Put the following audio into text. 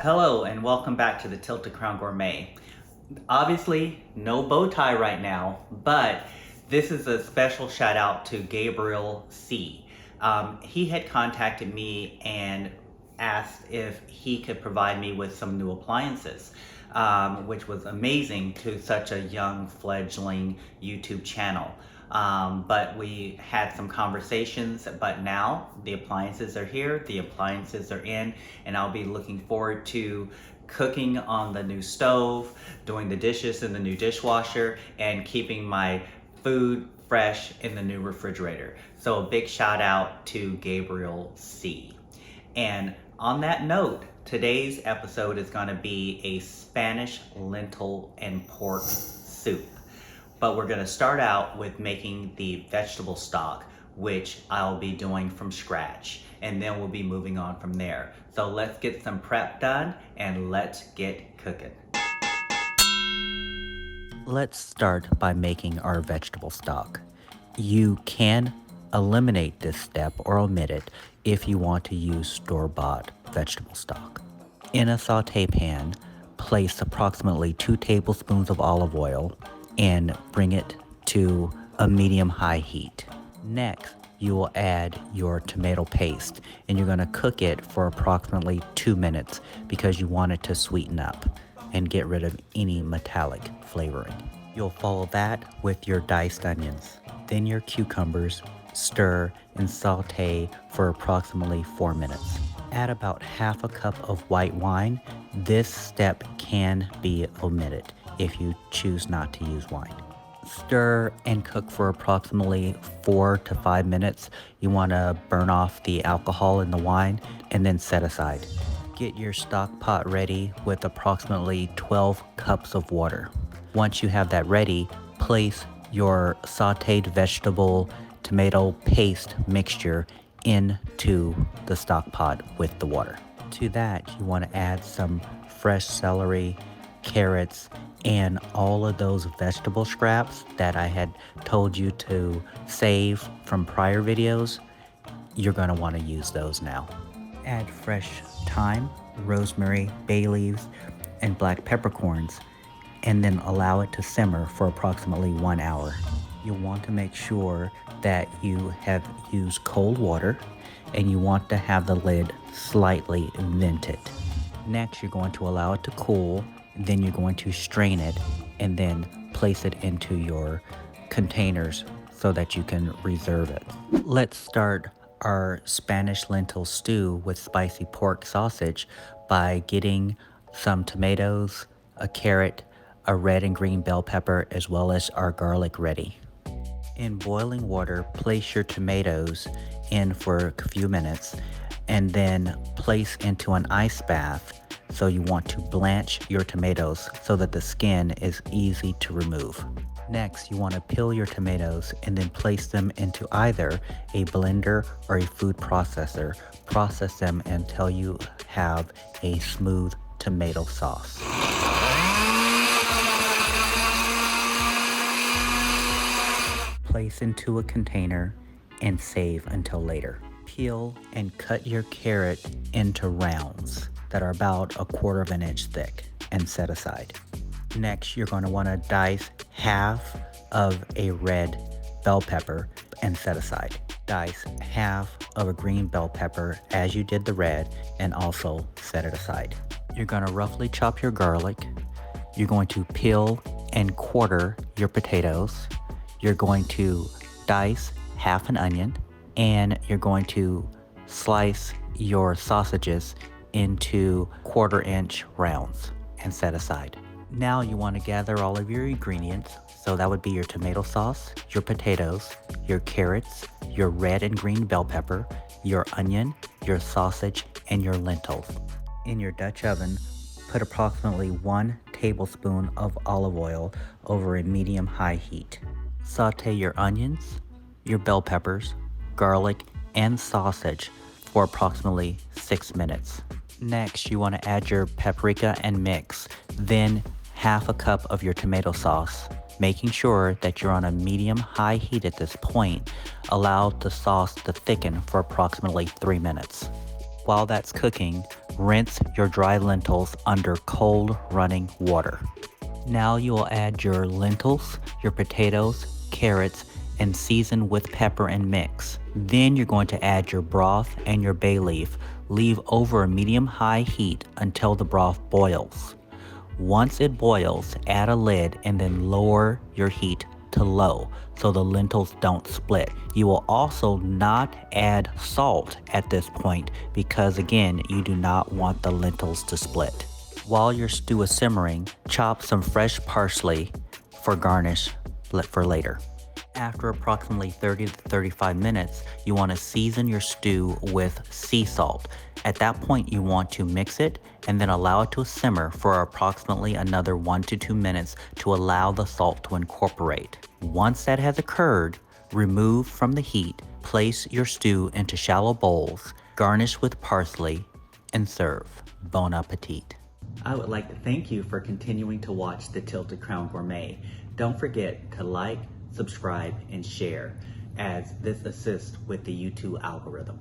Hello and welcome back to the Tilted Crown Gourmet. Obviously, no bow tie right now, but this is a special shout out to Gabriel C. He had contacted me and asked if he could provide me with some new appliances, which was amazing to such a young fledgling YouTube channel. But we had some conversations, but now the appliances are here, the appliances are in, and I'll be looking forward to cooking on the new stove, doing the dishes in the new dishwasher, and keeping my food fresh in the new refrigerator. So a big shout out to Gabriel C. And on that note, today's episode is going to be a Spanish lentil and pork soup. But we're going to start out with making the vegetable stock, which I'll be doing from scratch. And then we'll be moving on from there. So let's get some prep done and let's get cooking. Let's start by making our vegetable stock. You can eliminate this step or omit it if you want to use store-bought vegetable stock. In a saute pan, place approximately 2 tablespoons of olive oil and bring it to a medium-high heat. Next, you will add your tomato paste and you're going to cook it for approximately 2 minutes because you want it to sweeten up and get rid of any metallic flavoring. You'll follow that with your diced onions, then your cucumbers, stir and saute for approximately 4 minutes. Add about half a cup of white wine. This step can be omitted if you choose not to use wine. Stir and cook for approximately 4 to 5 minutes. You want to burn off the alcohol in the wine and then set aside. Get your stock pot ready with approximately 12 cups of water. Once you have that ready, place your sauteed vegetable tomato paste mixture into the stock pot with the water. To that, you want to add some fresh celery, carrots, and all of those vegetable scraps that I had told you to save from prior videos. You're going to want to use those now. Add fresh thyme, rosemary, bay leaves, and black peppercorns, and then allow it to simmer for approximately 1 hour. You'll want to make sure that you have used cold water and you want to have the lid slightly vented. Next, you're going to allow it to cool. Then you're going to strain it and then place it into your containers so that you can reserve it. Let's start our Spanish lentil stew with spicy pork sausage by getting some tomatoes, a carrot, a red and green bell pepper, as well as our garlic ready. In boiling water, place your tomatoes in for a few minutes and then place into an ice bath. So you want to blanch your tomatoes so that the skin is easy to remove. Next, you want to peel your tomatoes and then place them into either a blender or a food processor. Process them until you have a smooth tomato sauce. Place into a container and save until later. Peel and cut your carrot into rounds that are about 1/4 inch thick and set aside. Next, you're going to want to dice half of a red bell pepper and set aside. Dice half of a green bell pepper as you did the red and also set it aside. You're going to roughly chop your garlic. You're going to peel and quarter your potatoes. You're going to dice half an onion and you're going to slice your sausages into 1/4 inch rounds and set aside. Now you want to gather all of your ingredients. So that would be your tomato sauce, your potatoes, your carrots, your red and green bell pepper, your onion, your sausage, and your lentils. In your Dutch oven, put approximately 1 tablespoon of olive oil over a medium-high heat. Saute your onions, your bell peppers, garlic, and sausage for approximately 6 minutes. Next, you want to add your paprika and mix, then half a cup of your tomato sauce, making sure that you're on a medium-high heat at this point. Allow the sauce to thicken for approximately 3 minutes. While that's cooking, rinse your dry lentils under cold running water. Now you will add your lentils, your potatoes, carrots, and season with pepper and mix. Then you're going to add your broth and your bay leaf. Leave over a medium-high heat until the broth boils. Once it boils, add a lid and then lower your heat to low so the lentils don't split. You will also not add salt at this point because again, you do not want the lentils to split. While your stew is simmering, chop some fresh parsley for garnish for later. After approximately 30 to 35 minutes, you want to season your stew with sea salt. At that point, you want to mix it and then allow it to simmer for approximately another 1 to 2 minutes to allow the salt to incorporate. Once that has occurred, remove from the heat, place your stew into shallow bowls, garnish with parsley, and serve. Bon appetit. I would like to thank you for continuing to watch the Tilted Crown Gourmet. Don't forget to like, subscribe, and share, as this assists with the YouTube algorithm.